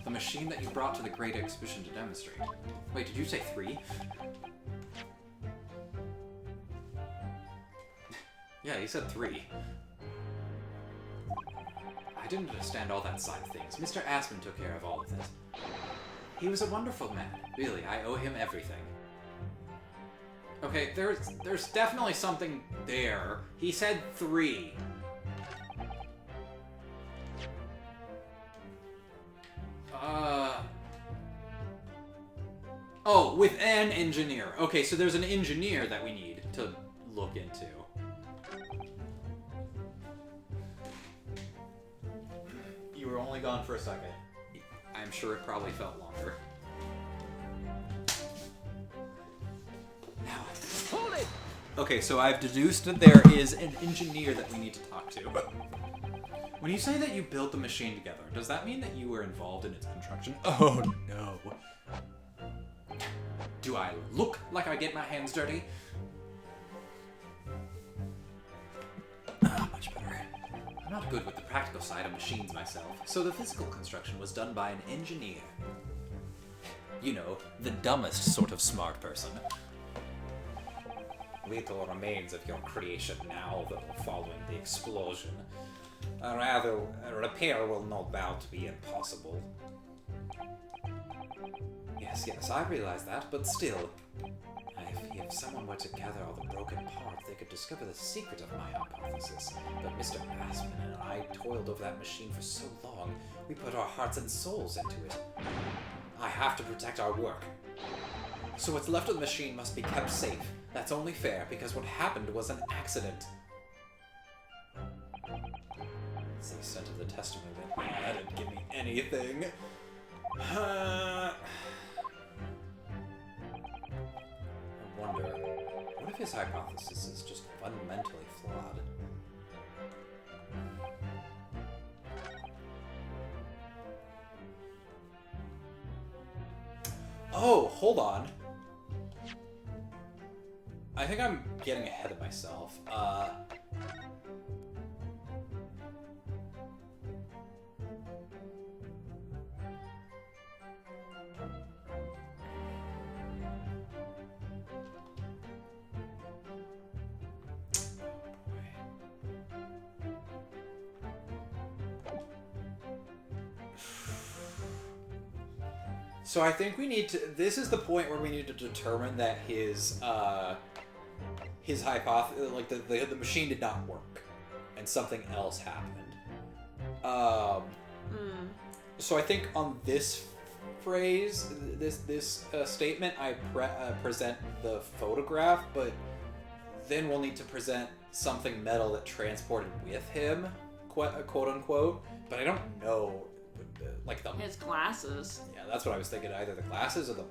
The machine that you brought to the Great Exhibition to demonstrate. Wait, did you say 3? Yeah, he said 3. I didn't understand all that side of things. Mr. Aspen took care of all of this. He was a wonderful man. Really, I owe him everything. Okay, there's definitely something there. He said 3. Oh, with an engineer. Okay, so there's an engineer that we need to look into. You were only gone for a second. I'm sure it probably felt longer. Now, hold it! Okay, so I've deduced that there is an engineer that we need to talk to. When you say that you built the machine together, does that mean that you were involved in its construction? Oh no. Do I look like I get my hands dirty? Much better. I'm not good with the practical side of machines myself, so the physical construction was done by an engineer. You know, the dumbest sort of smart person. Little remains of your creation now, though, following the explosion. Rather, a repair will no doubt be impossible. Yes, I realize that, but still. If someone were to gather all the broken parts, they could discover the secret of my hypothesis. But Mr. Aspen and I toiled over that machine for so long, we put our hearts and souls into it. I have to protect our work. So what's left of the machine must be kept safe. That's only fair, because what happened was an accident. It's the extent of the testimony that didn't give me anything. I wonder, what if his hypothesis is just fundamentally flawed? Oh, hold on. I think I'm getting ahead of myself. So I think we need to. This is the point where we need to determine that his hypothesis, like the machine, did not work, and something else happened. So I think on this phrase, this statement, I present the photograph, but then we'll need to present something metal that transported with him, quote unquote. But I don't know. Like his glasses. Yeah, that's what I was thinking. Either the glasses or the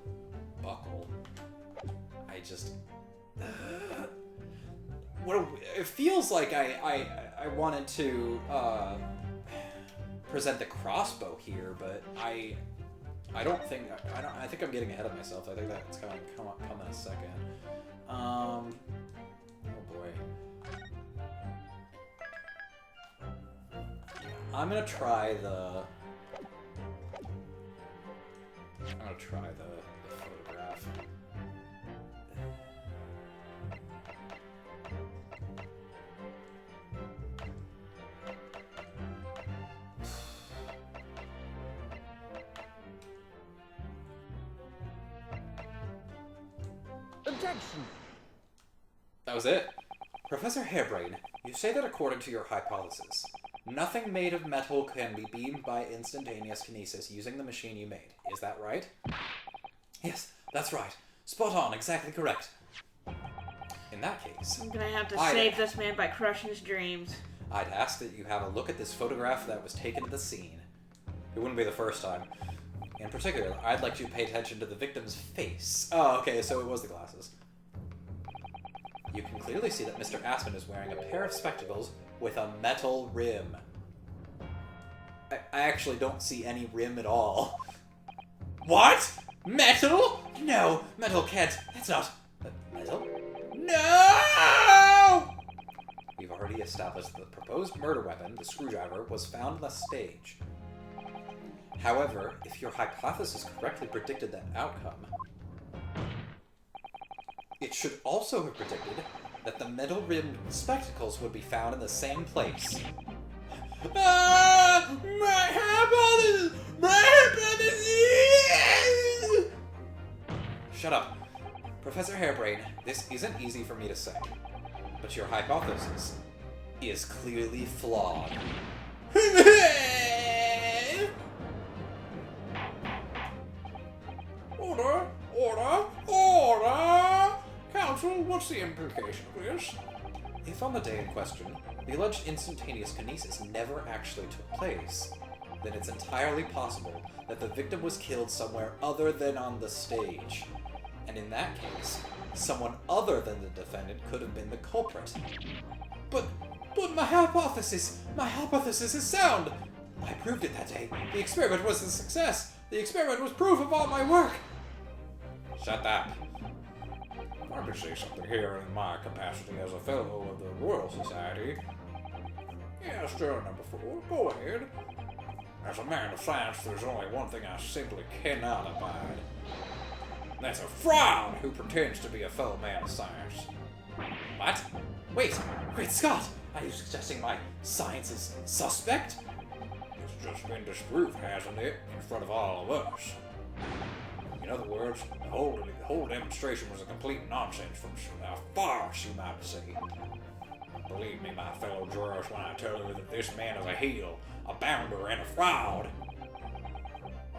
buckle. I just. It feels like I wanted to present the crossbow here, but I think I'm getting ahead of myself. I think that's gonna come in a second. Oh boy. I'm gonna try the photograph. Objection! That was it? Professor Hairbrain, you say that according to your hypothesis, nothing made of metal can be beamed by instantaneous kinesis using the machine you made. Is that right? Yes, that's right. Spot on, exactly correct. In that case, I'm gonna have to save this man by crushing his dreams. I'd ask that you have a look at this photograph that was taken at the scene. It wouldn't be the first time. In particular, I'd like you to pay attention to the victim's face. Oh, okay, so it was the glasses. You can clearly see that Mr. Aspen is wearing a pair of spectacles with a metal rim. I actually don't see any rim at all. What? Metal? No, metal can't. That's not... metal? No! We've already established that the proposed murder weapon, the screwdriver, was found on the stage. However, if your hypothesis correctly predicted that outcome, it should also have predicted that the metal-rimmed spectacles would be found in the same place. Ah! My hypothesis! My hypothesis! Shut up. Professor Hairbrain, this isn't easy for me to say, but your hypothesis is clearly flawed. Order! Order! Order! Counsel, what's the implication of this? If on the day in question, the alleged instantaneous kinesis never actually took place, then it's entirely possible that the victim was killed somewhere other than on the stage. And in that case, someone other than the defendant could have been the culprit. But my hypothesis is sound! I proved it that day. The experiment was a success. The experiment was proof of all my work. Shut up. I could say something here in my capacity as a fellow of the Royal Society. Yes, juror number 4, go ahead. As a man of science, there's only one thing I simply cannot abide. That's a fraud who pretends to be a fellow man of science. What? Wait, Great Scott! Are you suggesting my science is suspect? It's just been disproved, hasn't it? In front of all of us. In other words, the whole demonstration was a complete nonsense from a farce, you might say. Believe me, my fellow jurors, when I tell you that this man is a heel, a bounder, and a fraud.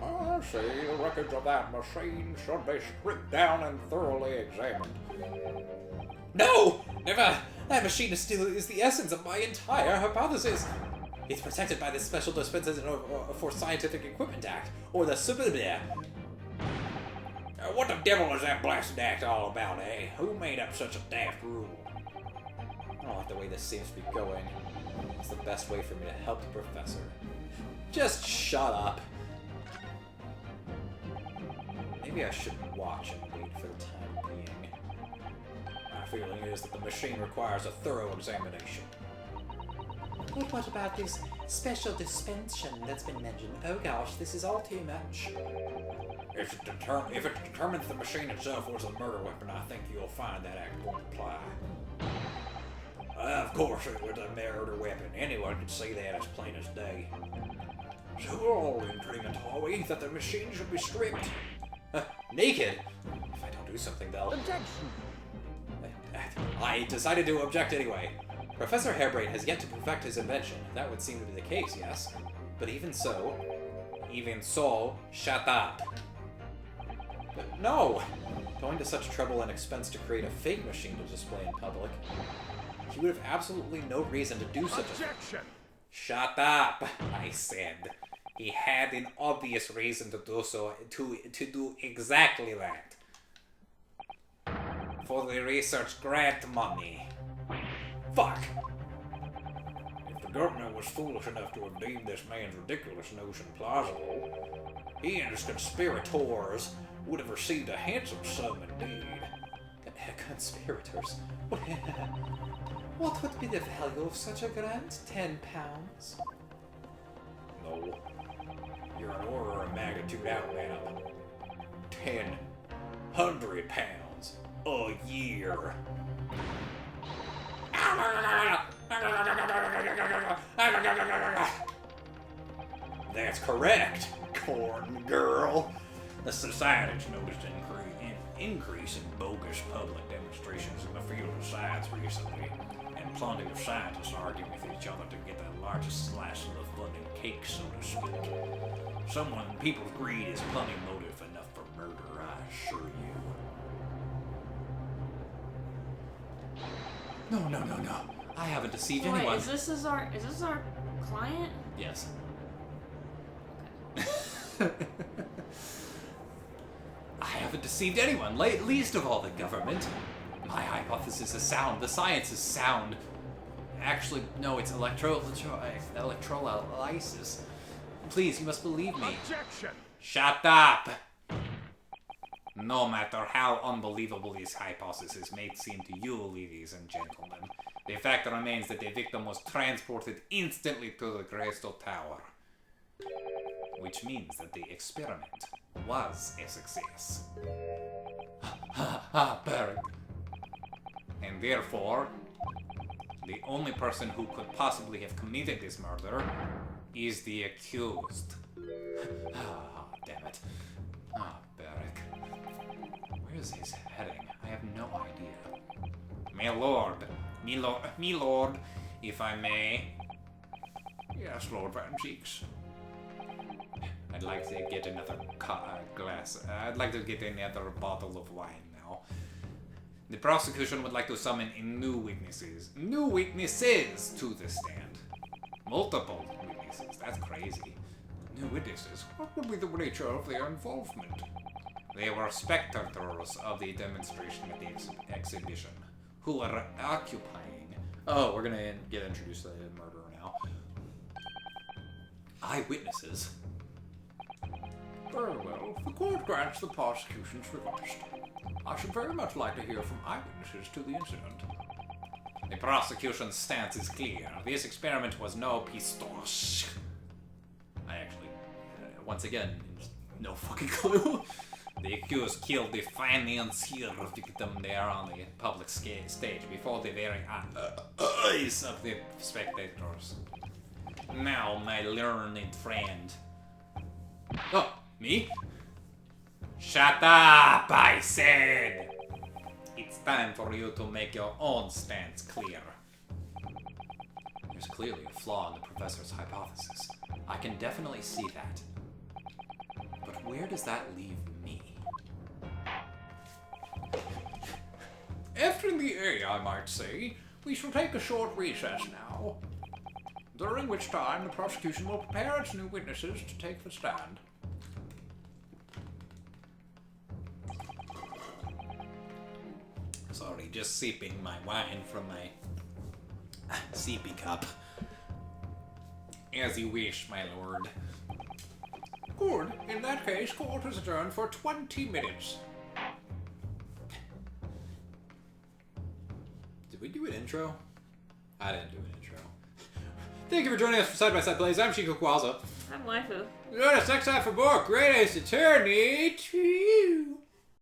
I say the records of that machine should be stripped down and thoroughly examined. No! Never! That machine is the essence of my entire hypothesis. It's protected by the Special Dispensation for Scientific Equipment Act, or the SDSEA. What the devil is that blasted act all about, eh? Who made up such a daft rule? I don't like the way this seems to be going. It's the best way for me to help the professor. Just shut up. Maybe I shouldn't watch and wait for the time being. My feeling is that the machine requires a thorough examination. But what about this special dispensation that's been mentioned? Oh gosh, this is all too much. If it determines the machine itself was a murder weapon, I think you'll find that act won't apply. Of course it was a murder weapon. Anyone could see that as plain as day. So we're all in agreement, are we, that the machine should be stripped? Naked? If I don't do something, they'll... Objection! I decided to object anyway. Professor Hairbrain has yet to perfect his invention. That would seem to be the case, yes? But even so, shut up. But no! Going to such trouble and expense to create a fake machine to display in public. He would have absolutely no reason to do such Objection! Shut up, I said. He had an obvious reason to do so, to do exactly that. For the research grant money. Fuck! If the government was foolish enough to have deemed this man's ridiculous notion plausible, he and his conspirators would have received a handsome sum indeed. Conspirators? What would be the value of such a grant? 10 pounds? No. You're an order of magnitude out, man. 100 pounds a year. That's correct, corn girl. The society's noticed an increase in bogus public demonstrations in the field of science recently, and plenty of scientists arguing with each other to get the largest slice of the funding cake, so to speak. People's greed is plenty motive enough for murder, I assure you. No. I haven't deceived anyone. Is this our client? Yes. I haven't deceived anyone, least of all the government. My hypothesis is sound. The science is sound. Actually, no, it's electrolysis. Please, you must believe me. Objection! Shut up! No matter how unbelievable this hypothesis may seem to you, ladies and gentlemen, the fact remains that the victim was transported instantly to the Crystal Tower. which means that the experiment was a success. Barry. And therefore, the only person who could possibly have committed this murder is the accused. Damn it. Barrick. Where is his heading? I have no idea. My lord, if I may. Yes, Lord Van Cheeks. I'd like to get another glass. I'd like to get another bottle of wine now. The prosecution would like to summon new witnesses. New witnesses to the stand. Multiple witnesses. That's crazy. New witnesses? What would be the nature of their involvement? They were spectators of the demonstration at the exhibition, who were occupying. Oh, we're gonna get introduced to the murderer now. Eyewitnesses? Very well. The court grants the prosecution's request. I should very much like to hear from eyewitnesses to the incident. The prosecution's stance is clear. This experiment was no pistoche. I actually, once again, no fucking clue. The accused killed the financier victim there on the public stage before the very eyes of the spectators. Now, my learned friend. Oh, me? Shut up, I said! It's time for you to make your own stance clear. There's clearly a flaw in the professor's hypothesis. I can definitely see that. But where does that leave me? SDSEA, I might say. We shall take a short recess now, during which time the prosecution will prepare its new witnesses to take the stand. Sorry, just sipping my wine from my sippy cup. As you wish, my lord. Good. In that case, court is adjourned for 20 minutes. Did we do an intro? I didn't do an intro. Thank you for joining us for Side by Side Plays. I'm Shikuquaza. I'm waifu. Join us next time for more Great Ace Attorney 2.